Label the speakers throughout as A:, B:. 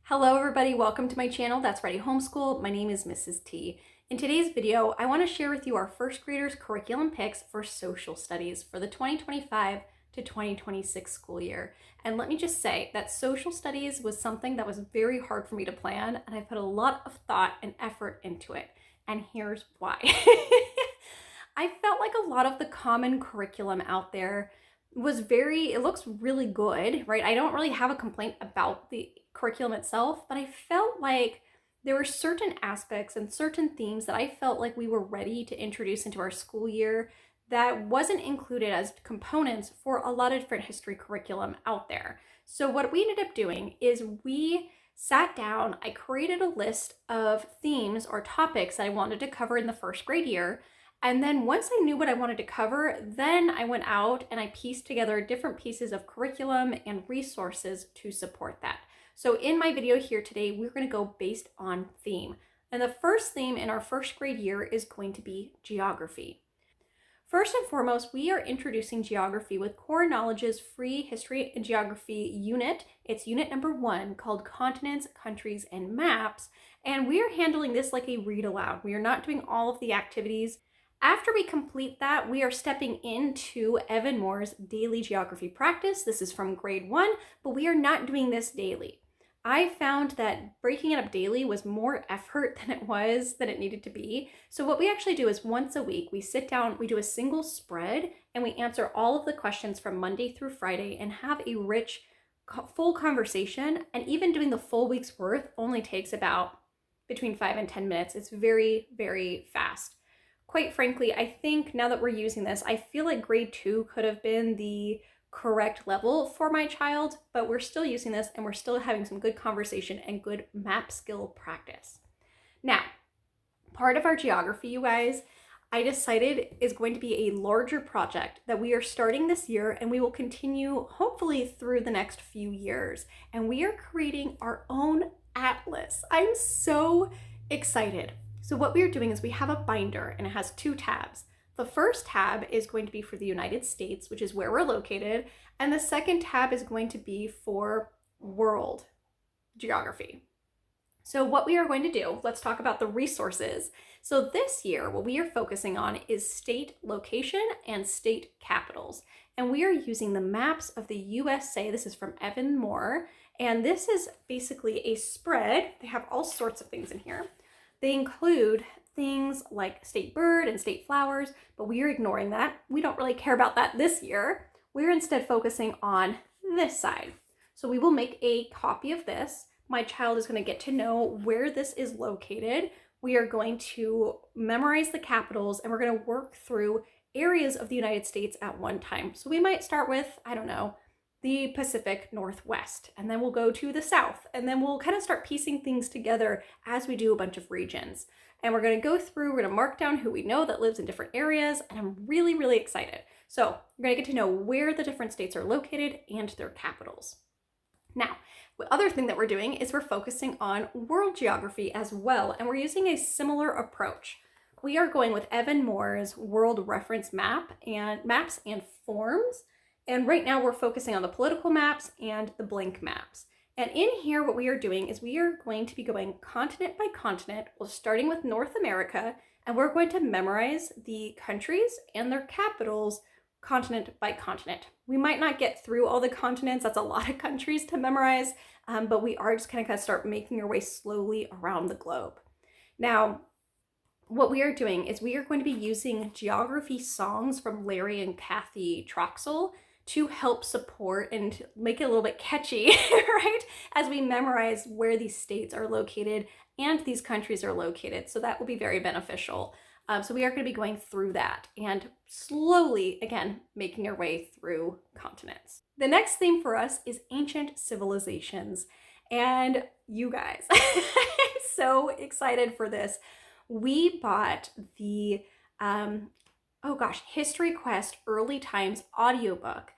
A: Hello everybody, welcome to my channel, That's Ready Homeschool. My name is Mrs. T. In today's video, I want to share with you our first graders curriculum picks for social studies for the 2025 to 2026 school year. And let me just say that social studies was something that was very hard for me to plan, and I put a lot of thought and effort into it. And here's why. I felt like a lot of the common curriculum out there it looks really good, right? I don't really have a complaint about the curriculum itself, but I felt like there were certain aspects and certain themes that I felt like we were ready to introduce into our school year that wasn't included as components for a lot of different history curriculum out there. So what we ended up doing is we sat down, I created a list of themes or topics that I wanted to cover in the first grade year. And then once I knew what I wanted to cover, then I went out and I pieced together different pieces of curriculum and resources to support that. So in my video here today, we're going to go based on theme. And the first theme in our first grade year is going to be geography. First and foremost, we are introducing geography with Core Knowledge's free history and geography unit. It's unit number 1 called Continents, Countries, and Maps. And we are handling this like a read aloud. We are not doing all of the activities. After we complete that, we are stepping into Evan-Moor's daily geography practice. This is from grade 1, but we are not doing this daily. I found that breaking it up daily was more effort than it needed to be. So what we actually do is once a week, we sit down, we do a single spread, and we answer all of the questions from Monday through Friday and have a rich, full conversation. And even doing the full week's worth only takes about between 5 and 10 minutes. It's very, very fast. Quite frankly, I think now that we're using this, I feel like grade 2 could have been the correct level for my child, but we're still using this and we're still having some good conversation and good map skill practice. Now, part of our geography, you guys, I decided is going to be a larger project that we are starting this year and we will continue hopefully through the next few years. And we are creating our own atlas. I'm so excited. So what we are doing is we have a binder and it has 2 tabs. The first tab is going to be for the United States, which is where we're located. And the second tab is going to be for world geography. So what we are going to do, let's talk about the resources. So this year, what we are focusing on is state location and state capitals. And we are using the maps of the USA. This is from Evan-Moor. And this is basically a spread. They have all sorts of things in here. They include things like state bird and state flowers, but we are ignoring that. We don't really care about that this year. We're instead focusing on this side. So we will make a copy of this. My child is going to get to know where this is located. We are going to memorize the capitals and we're going to work through areas of the United States at one time. So we might start with, I don't know, the Pacific Northwest, and then we'll go to the South, and then we'll kind of start piecing things together as we do a bunch of regions. And we're going to go through, we're going to mark down who we know that lives in different areas, and I'm really, really excited. So we're going to get to know where the different states are located and their capitals. Now, the other thing that we're doing is we're focusing on world geography as well, and we're using a similar approach. We are going with Evan-Moor's World Reference Map and Maps and Forms. And right now we're focusing on the political maps and the blank maps. And in here, what we are doing is we are going to be going continent by continent. We're starting with North America, and we're going to memorize the countries and their capitals continent by continent. We might not get through all the continents. That's a lot of countries to memorize, but we are just kind of start making our way slowly around the globe. Now, what we are doing is we are going to be using geography songs from Larry and Kathy Troxel to help support and make it a little bit catchy, right? As we memorize where these states are located and these countries are located. So that will be very beneficial. So we are going to be going through that and slowly, again, making our way through continents. The next theme for us is ancient civilizations. And you guys, I'm so excited for this. We bought the, History Quest Early Times audiobook.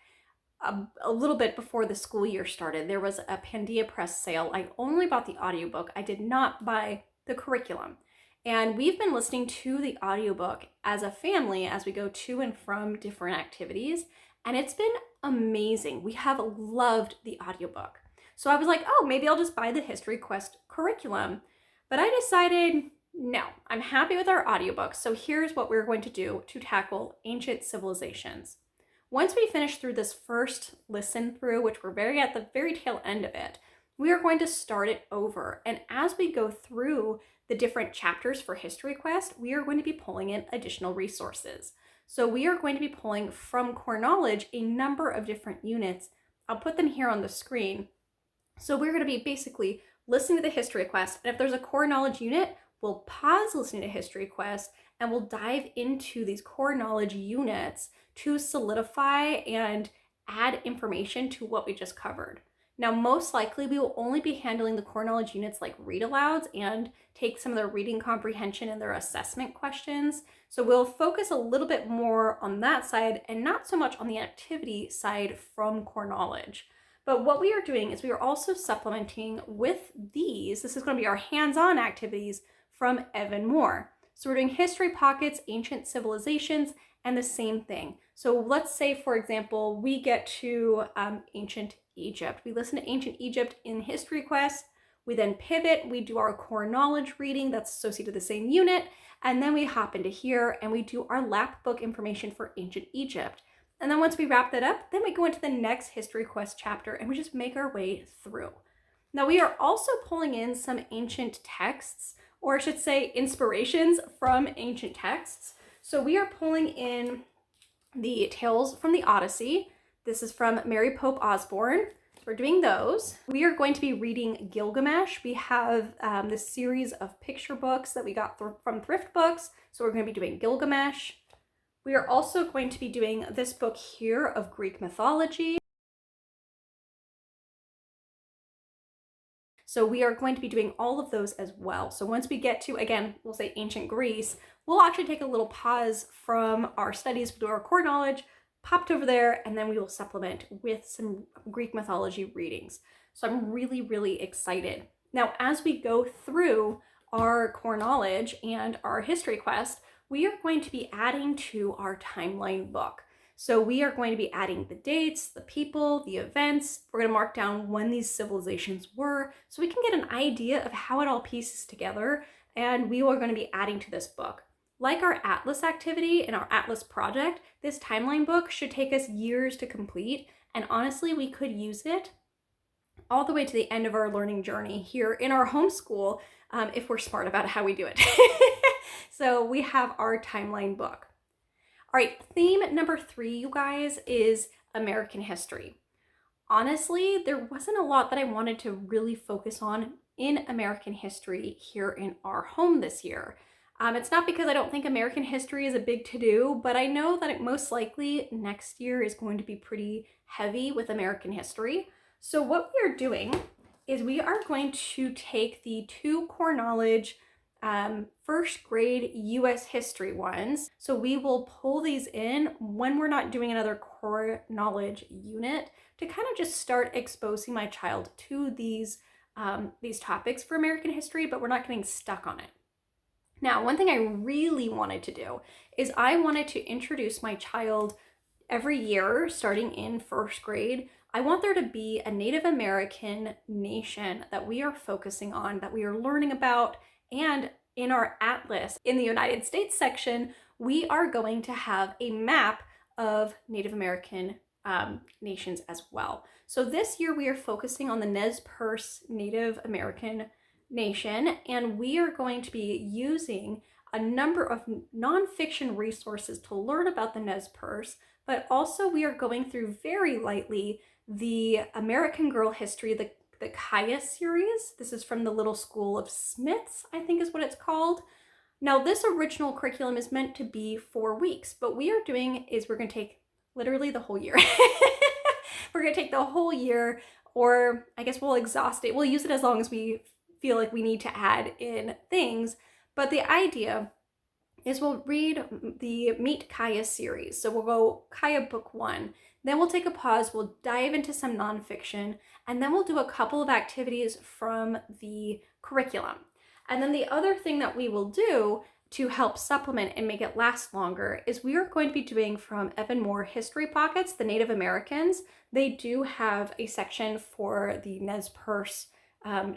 A: A little bit before the school year started. There was a Pandia Press sale. I only bought the audiobook. I did not buy the curriculum. And we've been listening to the audiobook as a family as we go to and from different activities. And it's been amazing. We have loved the audiobook. So I was like, oh, maybe I'll just buy the History Quest curriculum. But I decided, no, I'm happy with our audiobook. So here's what we're going to do to tackle ancient civilizations. Once we finish through this first listen through, which we're at the very tail end of it, we are going to start it over. And as we go through the different chapters for History Quest, we are going to be pulling in additional resources. So we are going to be pulling from Core Knowledge a number of different units. I'll put them here on the screen. So we're going to be basically listening to the History Quest, and if there's a Core Knowledge unit, we'll pause listening to History Quest and we'll dive into these Core Knowledge units to solidify and add information to what we just covered. Now, most likely we will only be handling the Core Knowledge units like read alouds and take some of their reading comprehension and their assessment questions. So we'll focus a little bit more on that side and not so much on the activity side from Core Knowledge. But what we are doing is we are also supplementing with these. This is going to be our hands-on activities from Evan-Moor. So we're doing history pockets, ancient civilizations, and the same thing. So let's say, for example, we get to ancient Egypt. We listen to ancient Egypt in History Quest. We then pivot, we do our Core Knowledge reading that's associated with the same unit, and then we hop into here and we do our lap book information for ancient Egypt. And then once we wrap that up, then we go into the next History Quest chapter and we just make our way through. Now we are also pulling in some ancient texts, or I should say inspirations from ancient texts. So we are pulling in the Tales from the Odyssey. This is from Mary Pope Osborne. So we're doing those. We are going to be reading Gilgamesh. We have this series of picture books that we got from Thrift Books. So we're going to be doing Gilgamesh. We are also going to be doing this book here of Greek mythology. So we are going to be doing all of those as well. So once we get to, again, we'll say ancient Greece, we'll actually take a little pause from our studies, we'll do our Core Knowledge, popped over there, and then we will supplement with some Greek mythology readings. So I'm really, really excited. Now, as we go through our Core Knowledge and our History Quest, we are going to be adding to our timeline book. So we are going to be adding the dates, the people, the events. We're going to mark down when these civilizations were so we can get an idea of how it all pieces together, and we are going to be adding to this book. Like our Atlas activity and our Atlas project, this timeline book should take us years to complete, and honestly, we could use it all the way to the end of our learning journey here in our homeschool if we're smart about how we do it. So we have our timeline book. All right, theme number 3, you guys, is American history. Honestly, there wasn't a lot that I wanted to really focus on in American history here in our home this year. It's not because I don't think American history is a big to-do, but I know that it most likely next year is going to be pretty heavy with American history. So what we are doing is we are going to take the 2 Core Knowledge first grade US history ones. So we will pull these in when we're not doing another Core Knowledge unit to kind of just start exposing my child to these topics for American history, but we're not getting stuck on it. Now, one thing I really wanted to do is I wanted to introduce my child every year, starting in first grade. I want there to be a Native American nation that we are focusing on, that we are learning about. And in our Atlas, in the United States section, we are going to have a map of Native American nations as well. So this year we are focusing on the Nez Perce Native American nation, and we are going to be using a number of nonfiction resources to learn about the Nez Perce, but also we are going through very lightly the American Girl History, the Kaya series. This is from the Little School of Smiths, I think is what it's called. Now, this original curriculum is meant to be 4 weeks, but what we are doing is we're going to take literally the whole year. We're going to take the whole year, or I guess we'll exhaust it. We'll use it as long as we feel like we need to add in things. But the idea is we'll read the Meet Kaya series. So we'll go Kaya book 1. Then we'll take a pause, we'll dive into some nonfiction, and then we'll do a couple of activities from the curriculum. And then the other thing that we will do to help supplement and make it last longer is we are going to be doing from Evan-Moor History Pockets, the Native Americans. They do have a section for the Nez Perce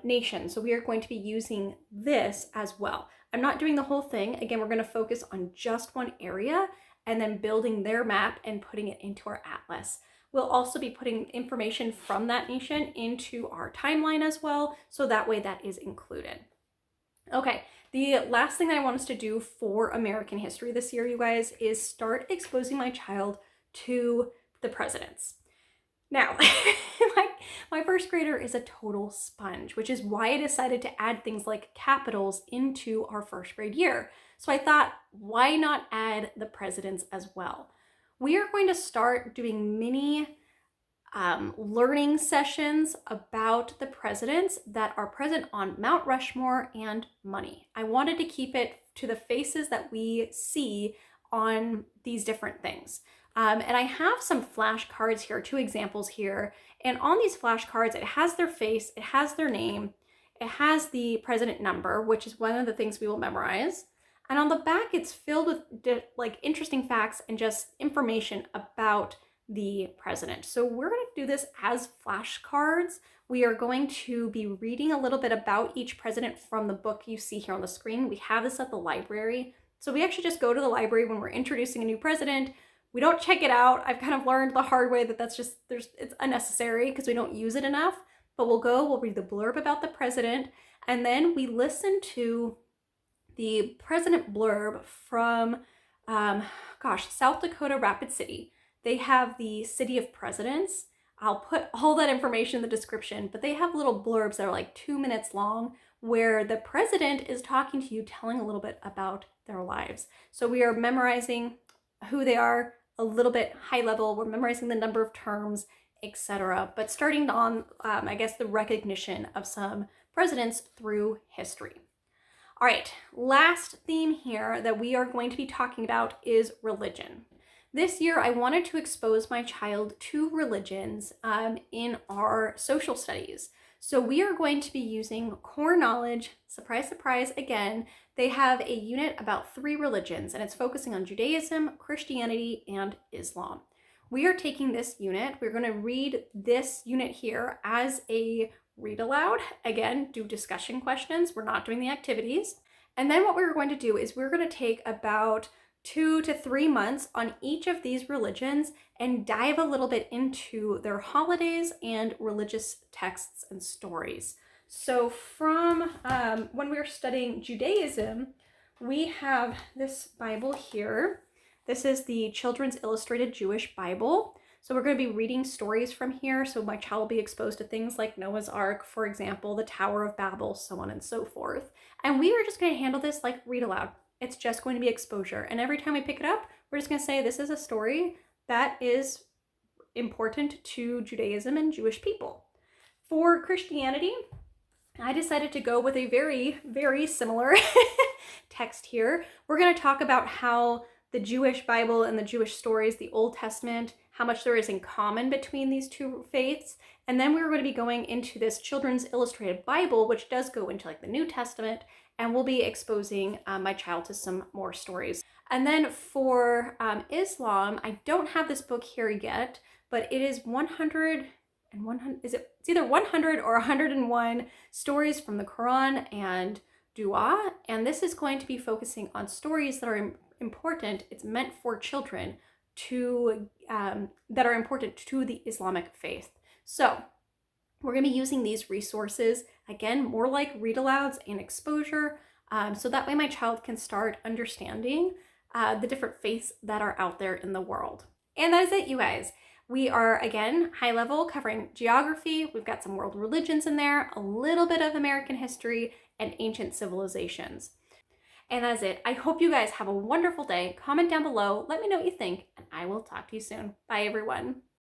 A: nation. So we are going to be using this as well. I'm not doing the whole thing. Again, we're going to focus on just one area and then building their map and putting it into our atlas. We'll also be putting information from that nation into our timeline as well, so that way that is included. Okay, the last thing that I want us to do for American history this year, you guys, is start exposing my child to the presidents. Now, my first grader is a total sponge, which is why I decided to add things like capitals into our first grade year. So I thought, why not add the presidents as well? We are going to start doing mini learning sessions about the presidents that are present on Mount Rushmore and money. I wanted to keep it to the faces that we see on these different things. And I have some flashcards here, 2 examples here. And on these flashcards, it has their face, it has their name, it has the president number, which is one of the things we will memorize. And on the back, it's filled with like interesting facts and just information about the president. So we're going to do this as flashcards. We are going to be reading a little bit about each president from the book you see here on the screen. We have this at the library. So we actually just go to the library when we're introducing a new president. We don't check it out. I've kind of learned the hard way that it's unnecessary because we don't use it enough. But we'll read the blurb about the president, and then we listen to the president blurb from, South Dakota Rapid City. They have the City of Presidents. I'll put all that information in the description, but they have little blurbs that are like 2 minutes long where the president is talking to you, telling a little bit about their lives. So we are memorizing who they are, a little bit high level. We're memorizing the number of terms, etc. But starting on, the recognition of some presidents through history. All right, last theme here that we are going to be talking about is religion. This year, I wanted to expose my child to religions in our social studies. So we are going to be using core knowledge. Surprise, surprise, again, they have a unit about 3 religions, and it's focusing on Judaism, Christianity, and Islam. We are taking this unit. We're going to read this unit here as a read aloud. Again, do discussion questions. We're not doing the activities. And then what we're going to do is we're going to take about 2 to 3 months on each of these religions and dive a little bit into their holidays and religious texts and stories. So from when we were studying Judaism, we have this Bible here. This is the Children's Illustrated Jewish Bible. So we're going to be reading stories from here. So my child will be exposed to things like Noah's Ark, for example, the Tower of Babel, so on and so forth. And we are just going to handle this like read aloud. It's just going to be exposure. And every time we pick it up, we're just going to say this is a story that is important to Judaism and Jewish people. For Christianity, I decided to go with a very, very similar text here. We're going to talk about how the Jewish Bible and the Jewish stories, the Old Testament, how much there is in common between these 2 faiths. And then we're going to be going into this Children's Illustrated Bible, which does go into like the New Testament, and we'll be exposing my child to some more stories. And then for Islam, I don't have this book here yet, but it is 100 and 100, it's either 100 or 101 stories from the Quran and Dua, and this is going to be focusing on stories that are important. It's meant for children that are important to the Islamic faith. So we're going to be using these resources, again, more like read alouds and exposure, so that way my child can start understanding the different faiths that are out there in the world. And that is it, you guys. We are, again, high level, covering geography. We've got some world religions in there, a little bit of American history, and ancient civilizations. And that's it. I hope you guys have a wonderful day. Comment down below. Let me know what you think, and I will talk to you soon. Bye, everyone.